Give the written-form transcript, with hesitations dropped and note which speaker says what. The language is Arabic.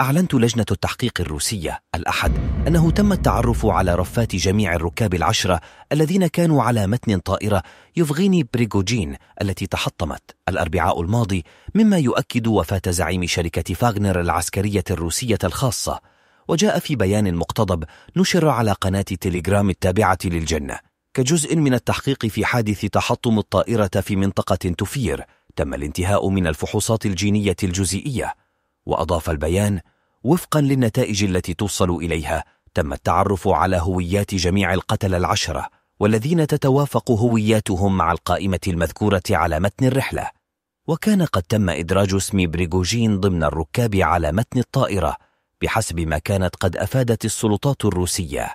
Speaker 1: أعلنت لجنة التحقيق الروسية الأحد أنه تم التعرف على رفات جميع الركاب العشرة الذين كانوا على متن طائرة يفغيني بريغوجين التي تحطمت الأربعاء الماضي، مما يؤكد وفاة زعيم شركة فاغنر العسكرية الروسية الخاصة. وجاء في بيان مقتضب نشر على قناة تيليجرام التابعة للجنة كجزء من التحقيق في حادث تحطم الطائرة في منطقة تفير، تم الانتهاء من الفحوصات الجينية الجزيئية. وأضاف البيان: وفقا للنتائج التي توصل إليها، تم التعرف على هويات جميع القتلى العشرة والذين تتوافق هوياتهم مع القائمة المذكورة على متن الرحلة. وكان قد تم إدراج اسم بريغوجين ضمن الركاب على متن الطائرة بحسب ما كانت قد أفادت السلطات الروسية.